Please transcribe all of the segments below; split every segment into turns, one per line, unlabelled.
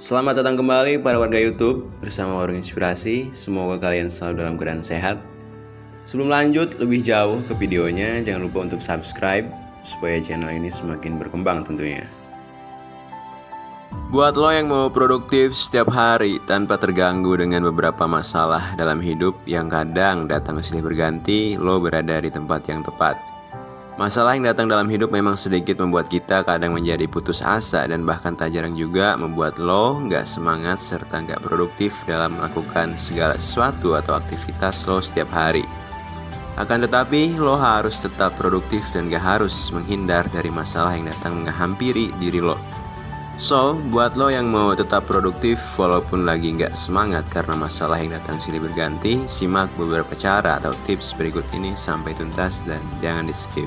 Selamat datang kembali para warga YouTube bersama Warung Inspirasi. Semoga kalian selalu dalam keadaan sehat. Sebelum lanjut lebih jauh ke videonya, jangan lupa untuk subscribe supaya channel ini semakin berkembang tentunya. Buat lo yang mau produktif setiap hari tanpa terganggu dengan beberapa masalah dalam hidup yang kadang datang silih berganti, lo berada di tempat yang tepat. Masalah yang datang dalam hidup memang sedikit membuat kita kadang menjadi putus asa dan bahkan tak jarang juga membuat lo nggak semangat serta nggak produktif dalam melakukan segala sesuatu atau aktivitas lo setiap hari. Akan tetapi lo harus tetap produktif dan gak harus menghindar dari masalah yang datang menghampiri diri lo. So, buat lo yang mau tetap produktif walaupun lagi nggak semangat karena masalah yang datang silih berganti, simak beberapa cara atau tips berikut ini sampai tuntas dan jangan di skip.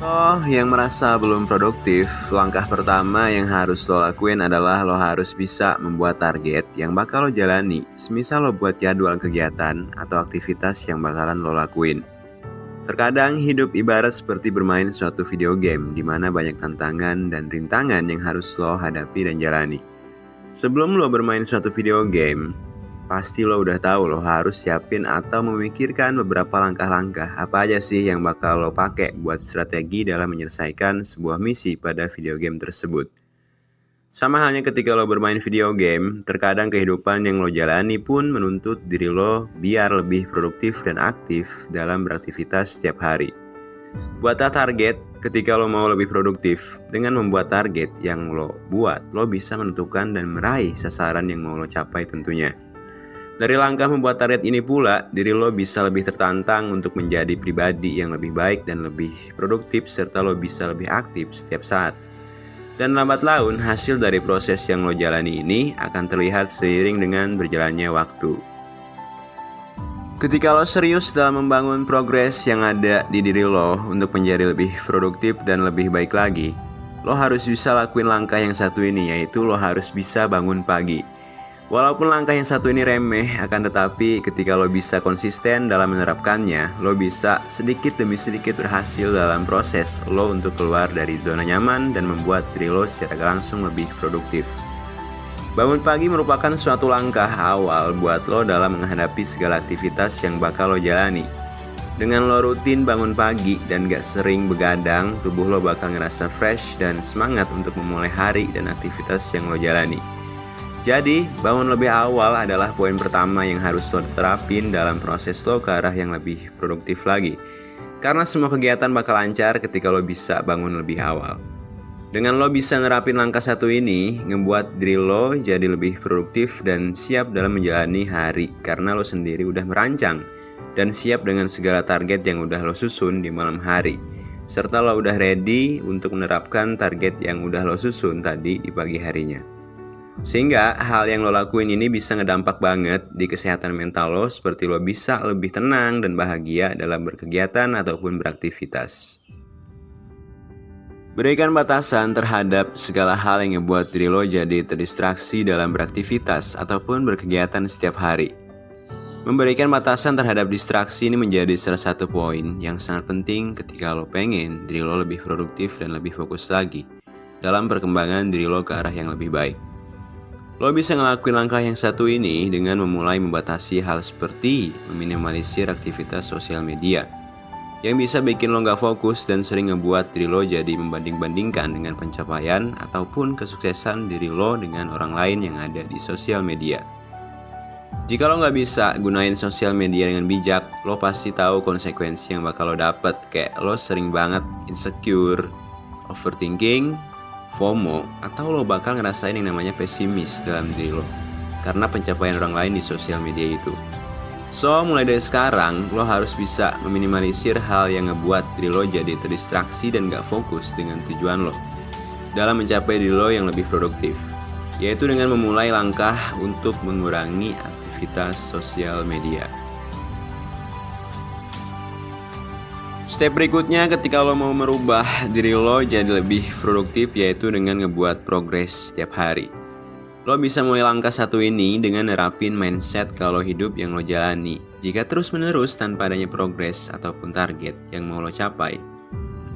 Lo yang merasa belum produktif, langkah pertama yang harus lo lakuin adalah lo harus bisa membuat target yang bakal lo jalani. Semisal lo buat jadwal kegiatan atau aktivitas yang bakalan lo lakuin. Terkadang hidup ibarat seperti bermain suatu video game di mana banyak tantangan dan rintangan yang harus lo hadapi dan jalani. Sebelum lo bermain suatu video game, pasti lo udah tahu lo harus siapin atau memikirkan beberapa langkah-langkah apa aja sih yang bakal lo pakai buat strategi dalam menyelesaikan sebuah misi pada video game tersebut. Sama halnya ketika lo bermain video game, terkadang kehidupan yang lo jalani pun menuntut diri lo biar lebih produktif dan aktif dalam beraktivitas setiap hari. Buatlah target ketika lo mau lebih produktif. Dengan membuat target yang lo buat, lo bisa menentukan dan meraih sasaran yang mau lo capai tentunya. Dari langkah membuat target ini pula, diri lo bisa lebih tertantang untuk menjadi pribadi yang lebih baik dan lebih produktif serta lo bisa lebih aktif setiap saat. Dan lambat laun, hasil dari proses yang lo jalani ini akan terlihat seiring dengan berjalannya waktu. Ketika lo serius dalam membangun progres yang ada di diri lo untuk menjadi lebih produktif dan lebih baik lagi, lo harus bisa lakuin langkah yang satu ini, yaitu lo harus bisa bangun pagi. Walaupun langkah yang satu ini remeh, akan tetapi ketika lo bisa konsisten dalam menerapkannya, lo bisa sedikit demi sedikit berhasil dalam proses lo untuk keluar dari zona nyaman dan membuat diri lo secara langsung lebih produktif. Bangun pagi merupakan suatu langkah awal buat lo dalam menghadapi segala aktivitas yang bakal lo jalani. Dengan lo rutin bangun pagi dan gak sering begadang, tubuh lo bakal ngerasa fresh dan semangat untuk memulai hari dan aktivitas yang lo jalani. Jadi, bangun lebih awal adalah poin pertama yang harus lo terapin dalam proses lo ke arah yang lebih produktif lagi. Karena semua kegiatan bakal lancar ketika lo bisa bangun lebih awal. Dengan lo bisa nerapin langkah satu ini, ngebuat diri lo jadi lebih produktif dan siap dalam menjalani hari. Karena lo sendiri udah merancang dan siap dengan segala target yang udah lo susun di malam hari. Serta lo udah ready untuk menerapkan target yang udah lo susun tadi di pagi harinya. Sehingga hal yang lo lakuin ini bisa ngedampak banget di kesehatan mental lo, seperti lo bisa lebih tenang dan bahagia dalam berkegiatan ataupun beraktivitas. Berikan batasan terhadap segala hal yang membuat diri lo jadi terdistraksi dalam beraktivitas ataupun berkegiatan setiap hari. Memberikan batasan terhadap distraksi ini menjadi salah satu poin yang sangat penting ketika lo pengen diri lo lebih produktif dan lebih fokus lagi dalam perkembangan diri lo ke arah yang lebih baik. Lo bisa ngelakuin langkah yang satu ini dengan memulai membatasi hal seperti meminimalisir aktivitas sosial media yang bisa bikin lo gak fokus dan sering ngebuat diri lo jadi membanding-bandingkan dengan pencapaian ataupun kesuksesan diri lo dengan orang lain yang ada di sosial media. Jika lo gak bisa gunain sosial media dengan bijak, lo pasti tahu konsekuensi yang bakal lo dapet, kayak lo sering banget insecure, overthinking, FOMO, atau lo bakal ngerasain yang namanya pesimis dalam diri lo karena pencapaian orang lain di sosial media itu. So, mulai dari sekarang, lo harus bisa meminimalisir hal yang ngebuat diri lo jadi terdistraksi dan gak fokus dengan tujuan lo dalam mencapai diri lo yang lebih produktif, yaitu dengan memulai langkah untuk mengurangi aktivitas sosial media. Step berikutnya ketika lo mau merubah diri lo jadi lebih produktif, yaitu dengan ngebuat progres setiap hari. Lo bisa mulai langkah satu ini dengan nerapin mindset kalau hidup yang lo jalani. Jika terus menerus tanpa adanya progres ataupun target yang mau lo capai,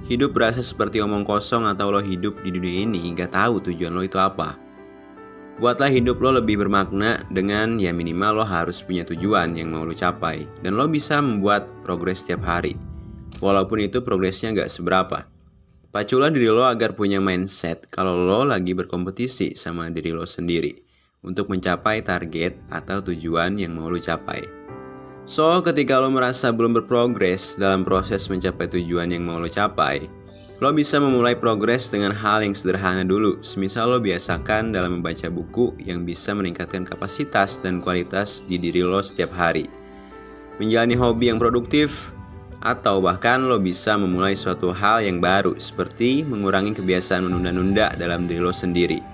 hidup berasa seperti omong kosong atau lo hidup di dunia ini gak tahu tujuan lo itu apa. Buatlah hidup lo lebih bermakna dengan ya minimal lo harus punya tujuan yang mau lo capai. Dan lo bisa membuat progres setiap hari, walaupun itu progresnya gak seberapa. Paculah diri lo agar punya mindset kalau lo lagi berkompetisi sama diri lo sendiri untuk mencapai target atau tujuan yang mau lo capai. So, ketika lo merasa belum berprogres dalam proses mencapai tujuan yang mau lo capai, lo bisa memulai progres dengan hal yang sederhana dulu. Semisal lo biasakan dalam membaca buku yang bisa meningkatkan kapasitas dan kualitas di diri lo setiap hari, menjalani hobi yang produktif, atau bahkan lo bisa memulai suatu hal yang baru seperti mengurangi kebiasaan menunda-nunda dalam diri lo sendiri.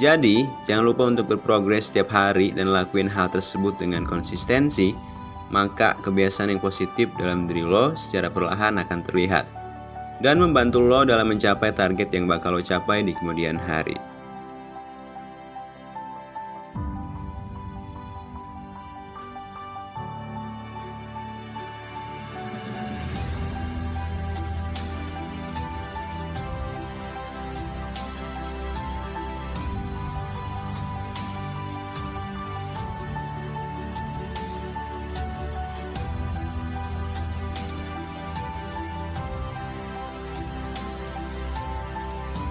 Jadi, jangan lupa untuk berprogres setiap hari dan lakuin hal tersebut dengan konsistensi, maka kebiasaan yang positif dalam diri lo secara perlahan akan terlihat dan membantu lo dalam mencapai target yang bakal lo capai di kemudian hari.